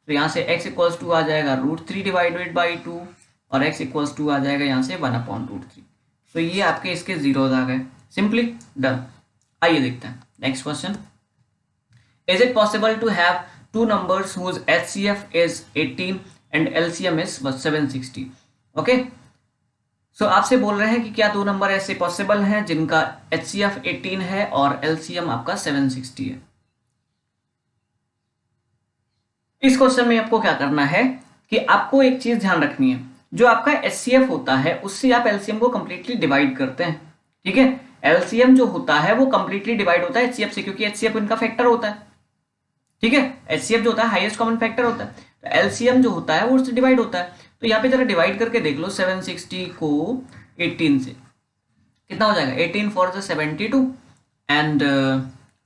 तो यहाँ से x इक्वल्स टू आ जाएगा √3 डिवाइडेड बाई 2 और x इक्वल्स टू आ जाएगा यहाँ से 1/√3। तो ये आपके इसके जीरोज आ गए, सिंपली डन। आइए देखते हैं next question. Is it possible to have two numbers whose HCF is 18 and LCM is 760? Okay, so आपसे बोल रहे हैं कि क्या दो नंबर ऐसे पॉसिबल हैं जिनका HCF 18 है और LCM आपका 760 है। इस क्वेश्चन में आपको क्या करना है कि आपको एक चीज ध्यान रखनी है, जो आपका HCF होता है उससे आप LCM को कंप्लीटली डिवाइड करते हैं, ठीक है। LCM जो होता है वो कंप्लीटली डिवाइड होता है HCF से, क्योंकि HCF इनका फैक्टर होता है, ठीक है। HCF जो होता है हाईएस्ट कॉमन फैक्टर होता है, तो LCM जो होता है वो उससे डिवाइड होता है। तो यहाँ पे जरा डिवाइड करके देख लो, 760 को 18 से कितना हो जाएगा, 18 4 से 72 एंड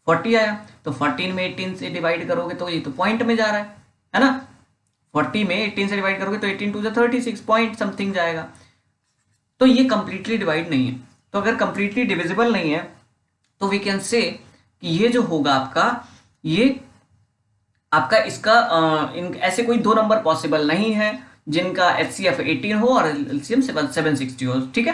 40 आया, तो 14 में 18 से डिवाइड करोगे तो ये तो पॉइंट में जा रहा है ना। 40 में 18 से डिवाइड करोगे तो 18 2 36 पॉइंट समथिंग जाएगा। तो ये कंप्लीटली डिवाइड नहीं है, तो अगर कंप्लीटली डिविजिबल नहीं है तो वी कैन से कि ये जो होगा आपका, ये आपका इसका ऐसे कोई दो नंबर पॉसिबल नहीं है जिनका HCF 18 हो और LCM 760 हो, ठीक है।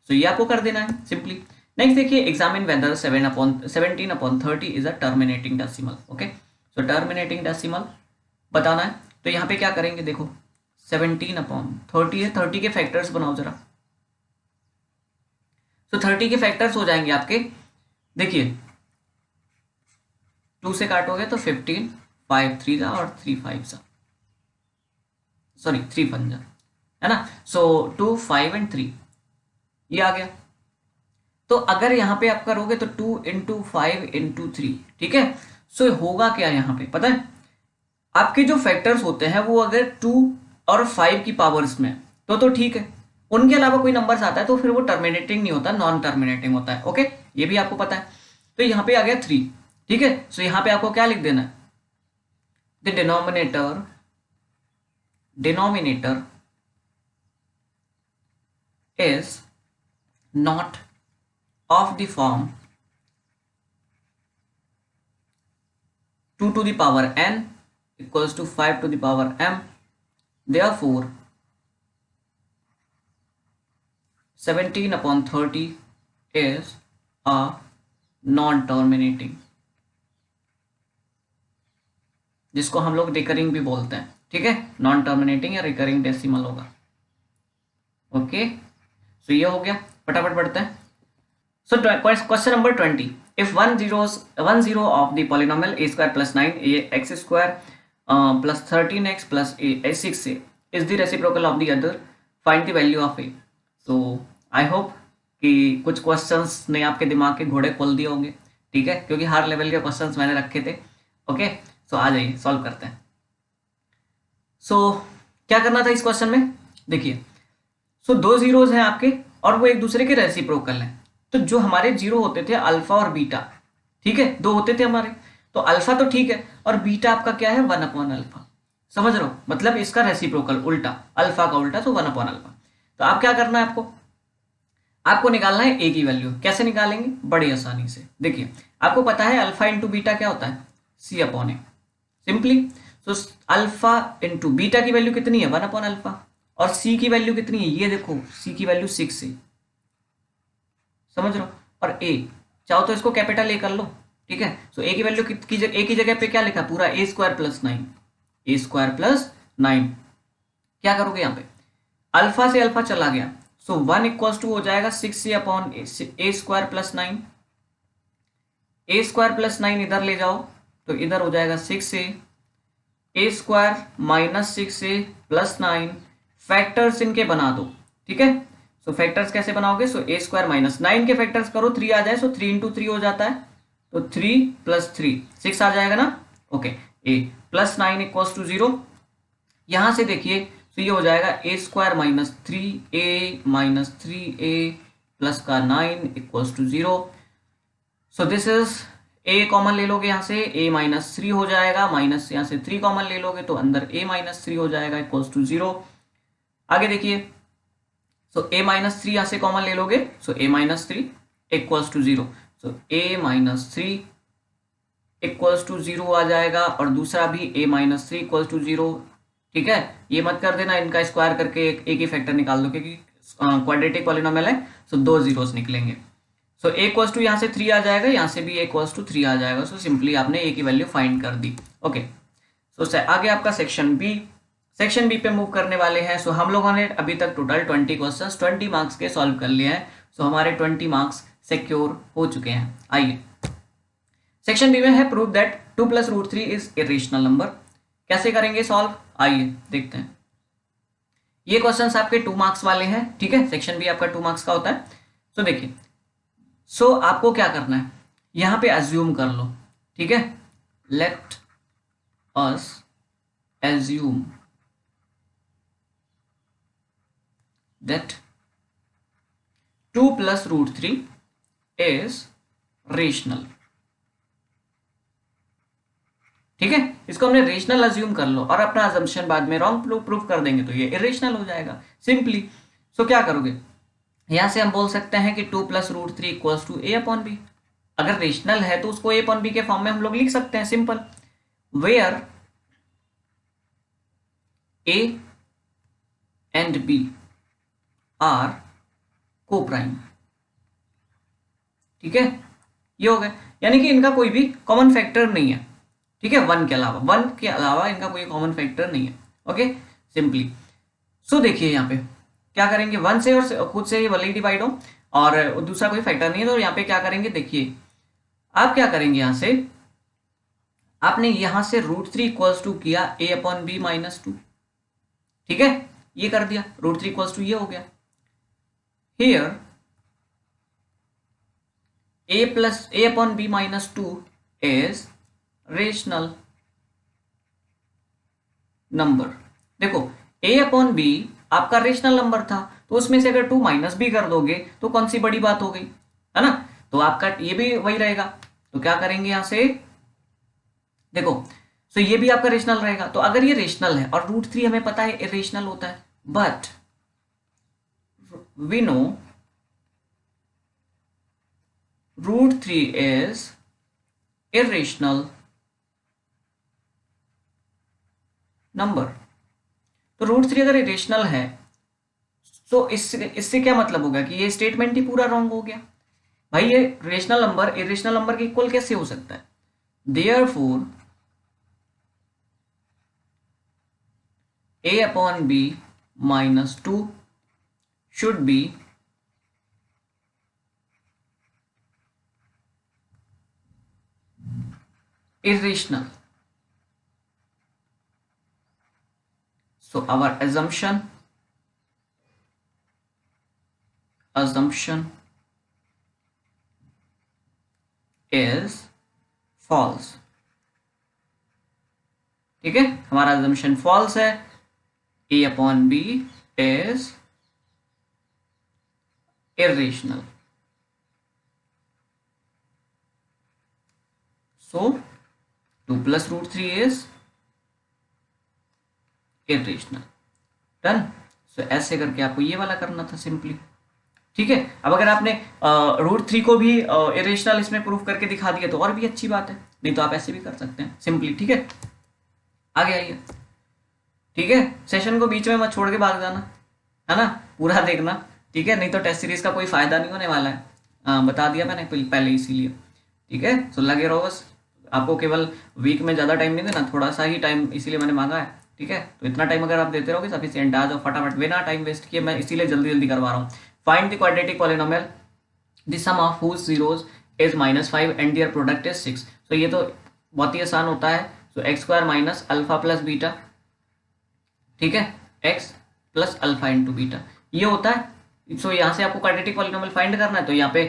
तो ये आपको कर देना है सिंपली। नेक्स्ट देखिए, examine whether 17/30 is a terminating decimal. Okay, so terminating decimal बताना है, तो यहाँ पे क्या करेंगे, देखो 17/30 है, 30 के फैक्टर्स बनाओ जरा। तो 30 के फैक्टर्स हो जाएंगे आपके, देखिए 2 से काटोगे तो 15, 5 3 जा और 3 5 जा, सॉरी 3 5 जा, है ना। सो 2 5 एंड 3 ये आ गया। तो अगर यहाँ पे आप करोगे तो 2 × 5 × 3, ठीक है। सो होगा क्या यहाँ पे पता है, आपके जो फैक्टर्स होते हैं वो अगर 2 और 5 की पावर्स में तो ठीक है, उनके अलावा कोई नंबर्स आता है तो फिर वो टर्मिनेटिंग नहीं होता, नॉन टर्मिनेटिंग होता है। ओके, ये भी आपको पता है। तो यहाँ पे आ गया 3, ठीक है। सो यहाँ पे आपको क्या लिख देना है, the denominator is not of the form 2 to the power n equals to 5 to the power m, therefore 17/30 is a non-terminating, जिसको हम लोग रिकरिंग भी बोलते हैं, ठीक है। नॉन टर्मिनेटिंग या रिकरिंग डेसिमल होगा। ओके, सो ये हो गया, फटाफट पढ़ते हैं। So question number 20, if 1 0 of the polynomial a² + 9x² plus 13x plus a6a is the reciprocal of the other, find the value of a। so I hope कि कुछ क्वेश्चंस ने आपके दिमाग के घोड़े खोल दिए होंगे, ठीक है, क्योंकि हर लेवल के क्वेश्चंस मैंने रखे थे। ओके, सो आ जाइए सॉल्व करते हैं। सो क्या करना था इस क्वेश्चन में, देखिए सो 2 जीरोज हैं आपके और वो एक दूसरे के रेसिप्रोकल हैं। तो जो हमारे जीरो होते थे अल्फा और बीटा, ठीक है, 2 होते थे हमारे, तो अल्फा तो ठीक है और बीटा आपका क्या है 1/अल्फा, समझ रहे हो, मतलब इसका रेसिप्रोकल उल्टा, अल्फा का उल्टा, तो 1/अल्फा। तो आप क्या करना है, आपको निकालना है ए की वैल्यू। कैसे निकालेंगे, बड़ी आसानी से, देखिए आपको पता है अल्फा इंटू बीटा क्या होता है, C/A, simply. So alpha into beta की वैल्यू कितनी है 1/अल्फा, और सी की वैल्यू कितनी है, ये देखो सी की वैल्यू 6 है, समझ रहे हो, और ए चाहो तो इसको कैपिटल ए कर लो, ठीक है। सो ए की वैल्यू ए की जगह पे क्या लिखा, पूरा a² + 9, a² + 9। क्या करोगे यहाँ पे, अल्फा से अल्फा चला गया, सो 1 इक्वल्स टू हो जाएगा 6a upon a square plus 9। A square plus 9 इधर ले जाओ तो इधर हो जाएगा 6a, a square minus 6a plus 9। Factors इनके बना दो, ठीक है। सो फैक्टर्स कैसे बनाओगे, सो ए स्क्वायर माइनस 9 के फैक्टर्स करो, 3 आ जाए, सो 3 इंटू 3 हो जाता है, तो 3 प्लस 3 6 आ जाएगा ना, okay. A plus 9 equals to 0। यहां से देखिए तो ये हो जाएगा a square minus 3a minus 3a plus का 9 equals to 0। So this is a common ले लोगे यहाँ से, a माइनस 3 हो जाएगा, माइनस यहाँ से 3 कॉमन ले लोगे तो अंदर a माइनस 3 हो जाएगा इक्वल्स टू 0। आगे देखिए, सो a माइनस 3 यहाँ से कॉमन ले लोगे, so a minus 3 equals to 0। So a minus 3 equals to 0 आ जाएगा, और दूसरा भी a माइनस 3 इक्वल्स टू 0, ठीक है। ये मत कर देना इनका स्क्वायर करके एक ही फैक्टर निकाल दो, क्योंकि क्वाड्रेटिक पॉलिनोमियल है, सो 2 जीरोस निकलेंगे। सो a इक्वल्स टू यहाँ से 3 आ जाएगा, यहाँ से भी a इक्वल्स टू 3 आ जाएगा, सो सिंपली आपने a की वैल्यू फाइंड कर दी, ओके। सो आगे आपका सेक्शन बी पे मूव करने वाले हैं। सो हम लोगों ने अभी तक टोटल 20 क्वेश्चंस 20 मार्क्स के सॉल्व कर लिए हैं, सो हमारे 20 मार्क्स सिक्योर हो चुके हैं। आइए सेक्शन बी में है, prove that 2 plus root 3 is irrational number. कैसे करेंगे सॉल्व, आइए देखते हैं। ये क्वेश्चंस आपके 2 मार्क्स वाले हैं, ठीक है। सेक्शन बी आपका 2 मार्क्स का होता है। सो देखिए, सो आपको क्या करना है, यहां पे अज्यूम कर लो, ठीक है। Let us assume that 2 plus root 3 is rational, ठीक है। इसको हमने रेशनल अज्यूम कर लो, और अपना अजम्पशन बाद में रॉन्ग प्रूफ कर देंगे तो ये इरेशनल हो जाएगा सिंपली। सो क्या करोगे, यहां से हम बोल सकते हैं कि 2 plus root 3 equals to a upon B. अगर रेशनल है तो उसको a अपॉन बी के फॉर्म में हम लोग लिख सकते हैं, simple. Where a and b are co-prime, ठीक है। ये हो गया, यानी कि इनका कोई भी कॉमन फैक्टर नहीं है, ठीक है। 1 के अलावा इनका कोई कॉमन फैक्टर नहीं है, ओके, सिंपली। सो देखिए यहाँ पे क्या करेंगे, 1 से और खुद से ये वाली डिवाइड हो, और दूसरा कोई फैक्टर नहीं है, तो यहाँ पे क्या करेंगे, देखिए आप क्या करेंगे, यहां से आपने यहां से रूट 3 इक्वल्स टू किया a अपॉन बी माइनस 2, ठीक है। ये कर दिया, रूट 3 इक्वल्स टू ये हो गया। Here a upon B minus 2 is rational number. देखो a अपॉन बी आपका रेशनल नंबर था, तो उसमें से अगर 2 माइनस भी कर दोगे तो कौन सी बड़ी बात हो गई, है ना। तो आपका ये भी वही रहेगा, तो क्या करेंगे यहां से, देखो सो ये भी आपका रेशनल रहेगा। तो अगर ये रेशनल है, और रूट 3 हमें पता है इरेशनल होता है, but we know root 3 is irrational number. तो रूट 3 अगर इरेशनल है, तो इससे क्या मतलब होगा कि ये स्टेटमेंट ही पूरा रॉन्ग हो गया। भाई ये रेशनल नंबर इरेशनल नंबर के इक्वल कैसे हो सकता है, therefore a upon b minus 2 should be irrational. So our assumption is false, ठीक है। हमारा assumption false है, a upon b is irrational. So 2 plus root 3 is irrational. Done. सो ऐसे करके आपको ये वाला करना था सिंपली, ठीक है। अब अगर आपने रूट 3 को भी इरेशनल इसमें प्रूफ करके दिखा दिया तो और भी अच्छी बात है, नहीं तो आप ऐसे भी कर सकते हैं सिंपली, ठीक है। आगे आइए, ठीक है। सेशन को बीच में मत छोड़ के भाग जाना, है ना, पूरा देखना, ठीक है, नहीं तो टेस्ट सीरीज का कोई फायदा नहीं होने वाला है, बता दिया मैंने पहले इसीलिए, ठीक है। सो लगे रहो बस, आपको केवल वीक में ज़्यादा टाइम नहीं देना, थोड़ा सा ही टाइम इसीलिए मैंने मांगा है, ठीक है, तो इतना टाइम अगर आप देते रहोगे सफिशिएंट। आ जाओ फटाफट, बिना टाइम वेस्ट किए, मैं इसीलिए जल्दी जल्दी करवा रहा हूँ। Find the quadratic polynomial the sum of whose zeros is -5 and their product is 6। तो ये तो बहुत ही आसान होता है। So x square minus alpha plus beta, ठीक है, x plus alpha into beta, ये होता है। सो यहाँ से आपको क्वाड्रेटिक पॉलिनोमियल फाइंड करना है। तो यहाँ पे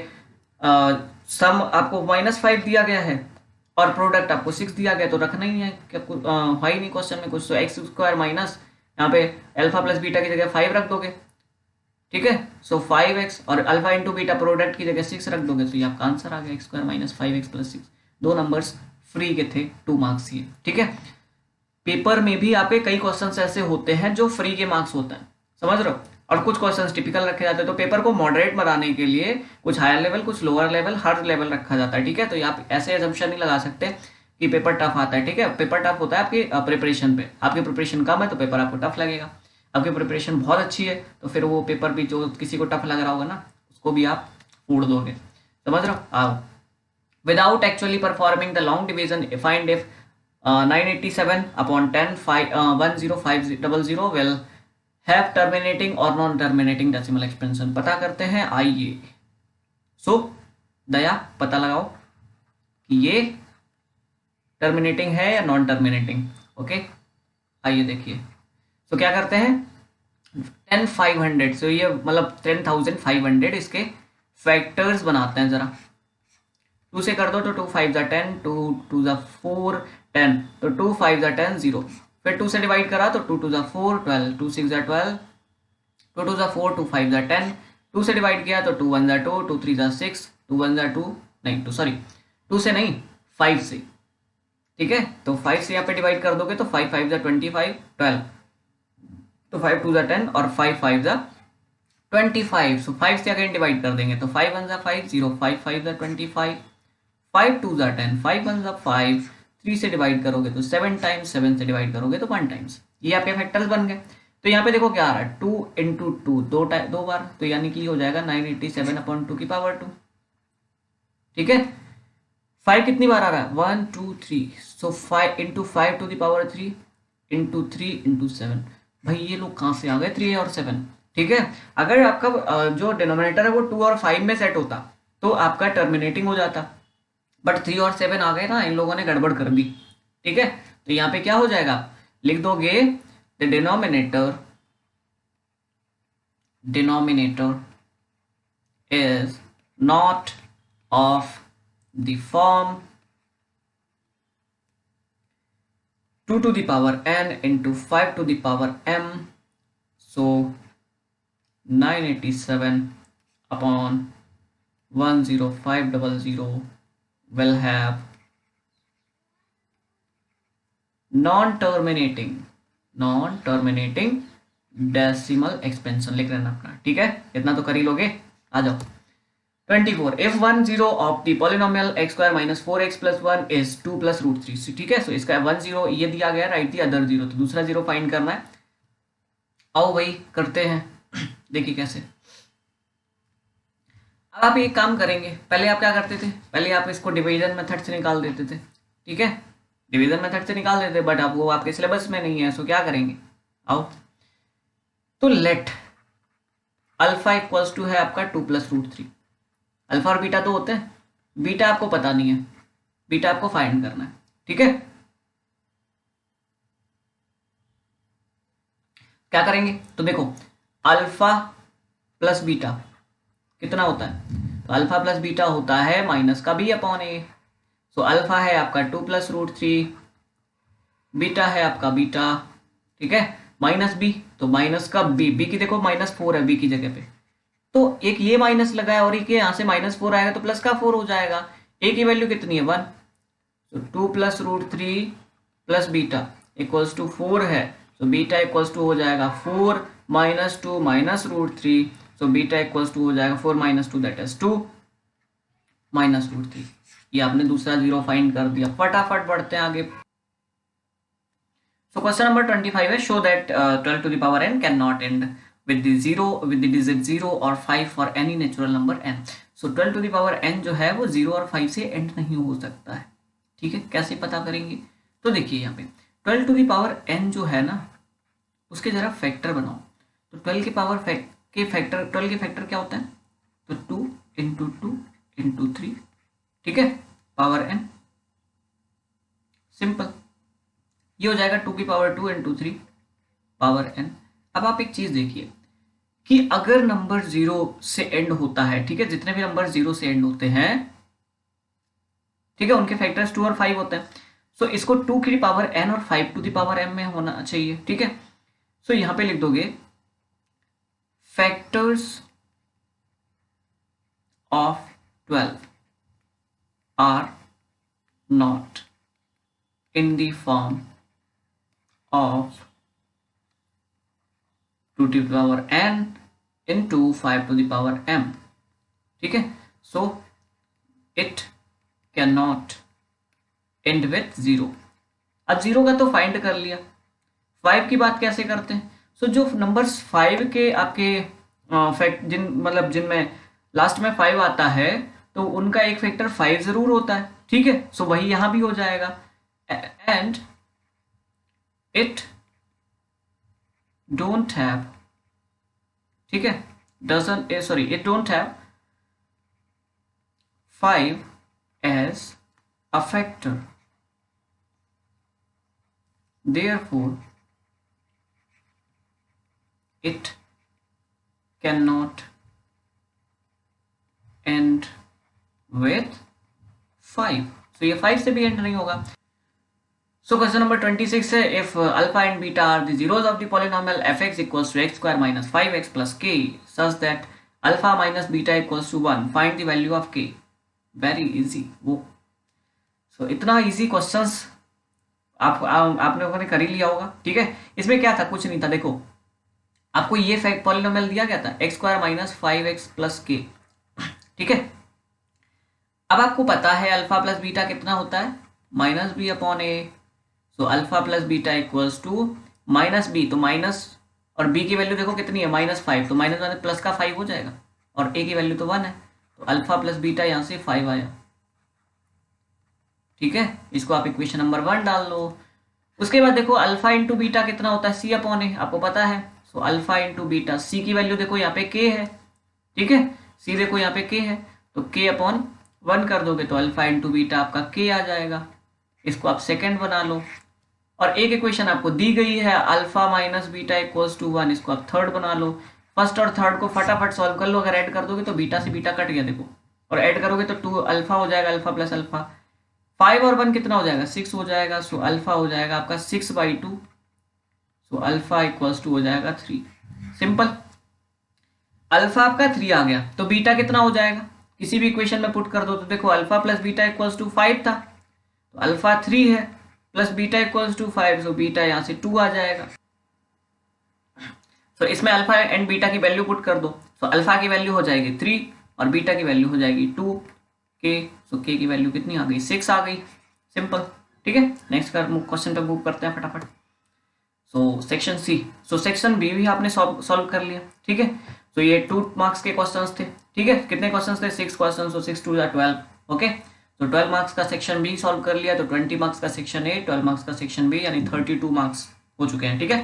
सम आपको -5 दिया गया है और प्रोडक्ट आपको 6 दिया गया, तो रखना ही है क्या, है ही नहीं क्वेश्चन में कुछ। तो एक्स स्क्वायर माइनस यहाँ पे अल्फा प्लस बीटा की जगह 5 रख दोगे, ठीक है। सो 5x और अल्फा इंटू बीटा प्रोडक्ट की जगह 6 रख दोगे, तो ये आपका आंसर आ गया x square minus 5x plus 6। दो नंबर्स फ्री के थे, 2 मार्क्स ये, ठीक है। पेपर में भी आपके कई क्वेश्चंस ऐसे होते हैं जो फ्री के मार्क्स होते हैं, समझ रहे हो, और कुछ क्वेश्चंस टिपिकल रखे जाते हैं। तो पेपर को मॉडरेट बनाने के लिए कुछ हायर लेवल, कुछ लोअर लेवल, हर लेवल रखा जाता है, ठीक है। तो आप ऐसे एजम्पशन नहीं लगा सकते कि पेपर टफ आता है, ठीक है। पेपर टफ होता है आपकी प्रिपरेशन पे। आपकी प्रिपरेशन कम है तो पेपर आपको टफ लगेगा। आपकी प्रिपरेशन बहुत अच्छी है तो फिर वो पेपर भी जो किसी को टफ लग रहा होगा ना, उसको भी आप फोड़ दोगे, समझ रहे हो। आओ, without actually performing the long division find if 987 upon 10 10500 will have terminating or non terminating decimal expansion। पता करते हैं, आइए। सो दया पता लगाओ कि ये टर्मिनेटिंग है या नॉन टर्मिनेटिंग। ओके, आइए देखिए। तो क्या करते हैं, 10500, सो ये मतलब 10500 इसके फैक्टर्स बनाते हैं। जरा 2 से कर दो तो 2 5 10, 2 2 4 10, तो 2 5 10 0। फिर 2 से डिवाइड करा तो 2 2 4 12, 2 6 12, 2 2 4, 2 5 10। 2 से डिवाइड किया तो 2 1 2, 2 3 6, 2 1 2, नहीं 2 सॉरी 2 से नहीं 5 से, ठीक है। तो 5 से यहाँ पे डिवाइड कर दोगे तो 5 5 25 12, तो 5 2 10 और 5 5 25। सो 5 से अगेन डिवाइड कर देंगे तो 5 1 5 0, 5 5 25, 5 2 10, 5 1 5। 3 से डिवाइड करोगे तो 7 टाइम्स, 7 से डिवाइड करोगे तो 1 टाइम्स। ये आपके फैक्टर्स बन गए। तो यहाँ पे देखो क्या आ रहा है, 2 इंटू 2, दो बार, तो यानी कि हो जाएगा 987 अपॉन 2 की पावर 2, ठीक है। 5 कितनी बार आ रहा है, 1 2 3, so 5 into 5 to the power 3 into 3 into 7। भाई ये लोग कहाँ से आ गए, 3 और 7, ठीक है। अगर आपका जो डिनोमिनेटर है वो 2 और 5 में सेट होता तो आपका टर्मिनेटिंग हो जाता, बट 3 और 7 आ गए ना, इन लोगों ने गड़बड़ कर दी, ठीक है। तो यहाँ पे क्या हो जाएगा, लिख दोगे the denominator is not of the form 2 to the power n into 5 to the power m, so 987 upon 10500 will have non-terminating decimal expansion। लिख लेना अपना, ठीक है, इतना तो कर ही लोगे। आ जाओ 24, if 1 0 of the polynomial x square minus 4x plus 1 is 2 plus root 3, ठीक है। सो इसका 1 0 ये दिया गया, राइट दी अदर 0, तो दूसरा 0 फाइंड करना है। आओ भाई करते हैं, देखिए कैसे। अब आप एक काम करेंगे, पहले आप क्या करते थे, पहले आप इसको डिवीजन मेथड से निकाल देते थे, ठीक है, डिवीजन मेथड से निकाल देते, बट अब वो आपके सिलेबस में नहीं है। सो क्या करेंगे, आओ, तो लेट अल्फा इक्वल्स टू है आपका 2 प्लस रूट 3। अल्फा और बीटा तो होते हैं, बीटा आपको पता नहीं है, बीटा आपको फाइंड करना है, ठीक है। क्या करेंगे, तो देखो अल्फा प्लस बीटा कितना होता है, तो अल्फा प्लस बीटा होता है माइनस का B upon A. So alpha है आपका 2 प्लस रूट 3, बीटा है आपका बीटा, ठीक है, माइनस बी, तो माइनस का बी, बी की देखो -4 है बी की जगह पे, तो एक ये माइनस लगा है और एक यहाँ से -4 आएगा तो प्लस का 4 हो जाएगा। ए की वैल्यू कितनी है 1, तो 2 plus root 3 plus beta equals to 4 है, तो बीटा इक्वल्स टू हो जाएगा 4 माइनस 2 माइनस रूट 3, तो बीटा इक्वल्स टू हो जाएगा 4 minus 2 that is 2 minus root 3। ये आपने दूसरा 0 फाइंड कर दिया। फटाफट बढ़ते हैं आगे। सो क्वेश्चन नंबर 25 है, show that 12 to the power n can not end with the digit 0 और 5 for any natural number n। so 12 to the power n जो है वो 0 और 5 से एंड नहीं हो सकता है, ठीक है। कैसे पता करेंगे, तो देखिए यहाँ पे 12 टू दी पावर n जो है ना उसके जरा फैक्टर बनाओ। तो 12 के पावर के फैक्टर 12 के फैक्टर क्या होता है? तो 2 इंटू 2 इंटू 3, ठीक है, पावर n। सिंपल, ये हो जाएगा 2 की पावर 2 इंटू 3 पावर n। अब आप एक चीज देखिए कि अगर नंबर 0 से एंड होता है, ठीक है, जितने भी नंबर 0 से एंड होते हैं, ठीक है, उनके फैक्टर्स 2 और 5 होते हैं। सो इसको 2 की पावर n और 5 टू द पावर m में होना चाहिए, ठीक है। सो यहां पे लिख दोगे factors of 12 are not in the form of 2 to the power n into 5 to the power m, ठीक है। So it can not end with 0। अब 0 का तो फाइंड कर लिया, 5 की बात कैसे करते हैं? सो जो नंबर्स 5 के आपके फैक्ट मतलब जिनमें लास्ट में 5 आता है तो उनका एक फैक्टर 5 जरूर होता है, ठीक है। सो वही यहां भी हो जाएगा, एंड इट डोंट हैव, ठीक है, doesn't sorry it don't have 5 as a factor, therefore it cannot end with 5। so ये 5 से भी एंड नहीं होगा। सो क्वेश्चन नंबर 26 है, if alpha and beta are the zeros of the polynomial fx equals to x square minus 5x plus k such that alpha minus beta equals to 1, find the value of k। Very easy वो। सो इतना इजी क्वेश्चंस आपने लोगों ने कर ही लिया होगा, ठीक है। इसमें क्या था? कुछ नहीं था। देखो आपको ये फैक्ट पॉलिनोमियल दिया गया था x square minus 5x plus k, ठीक है। अब आपको पता है अल्फा प्लस बीटा कितना होता है? Minus B upon A. So alpha plus beta equals to minus B, तो माइनस और बी की वैल्यू देखो कितनी है? -5, तो माइनस माइनस प्लस का 5 हो जाएगा, और ए की वैल्यू तो 1 है, तो अल्फा प्लस बीटा यहाँ से 5 आया, ठीक है। इसको आप इक्वेशन नंबर 1 डाल लो। उसके बाद देखो अल्फा इंटू बीटा कितना होता है? सी अपॉन ए, आपको पता है। सो अल्फा इंटू बीटा, सी की वैल्यू देखो यहाँ पे के है, ठीक है, सी देखो यहाँ पे के है, तो के अपॉन 1 कर दोगे तो अल्फा इंटू बीटा आपका के आ जाएगा। इसको आप सेकेंड बना लो, और एक इक्वेशन आपको दी गई है alpha minus beta equals to 1, इसको आप थर्ड बना लो। फर्स्ट और थर्ड को फटाफट सॉल्व कर लो, अगर ऐड कर दोगे तो बीटा से बीटा कट गया देखो, और ऐड करोगे तो 2 अल्फा हो जाएगा, अल्फा प्लस अल्फा, 5 और 1 कितना हो जाएगा? 6 हो जाएगा। सो अल्फा हो जाएगा आपका 6/2, सो अल्फा इक्वल्स टू हो जाएगा 3। सिंपल, अल्फा आपका 3 आ गया, तो बीटा कितना हो जाएगा? किसी भी इक्वेशन में पुट कर दो, तो देखो alpha plus beta equals to 5 था, तो अल्फा 3 है, plus beta equals to 5, so beta यहाँ से 2 आ जाएगा। तो इसमें अल्फा एंड बीटा की वैल्यू पुट कर दो, तो अल्फा की वैल्यू हो जाएगी 3 और बीटा की वैल्यू हो जाएगी 2 के, सो के की वैल्यू कितनी आ गई? 6 आ गई। सिंपल, ठीक है। नेक्स्ट क्वेश्चन पे मूव करते हैं फटाफट। So section C, so section B भी आपने सॉल्व कर लिया, ठीक है। सो ये 2 मार्क्स के क्वेश्चंस थे, ठीक है। कितने क्वेश्चंस थे? 6 क्वेश्चन, सो 6 2 12, ओके। तो 12 मार्क्स का सेक्शन बी सॉल्व कर लिया, तो 20 मार्क्स का सेक्शन ए, 12 मार्क्स का सेक्शन बी, यानी 32 मार्क्स हो चुके हैं, ठीक है।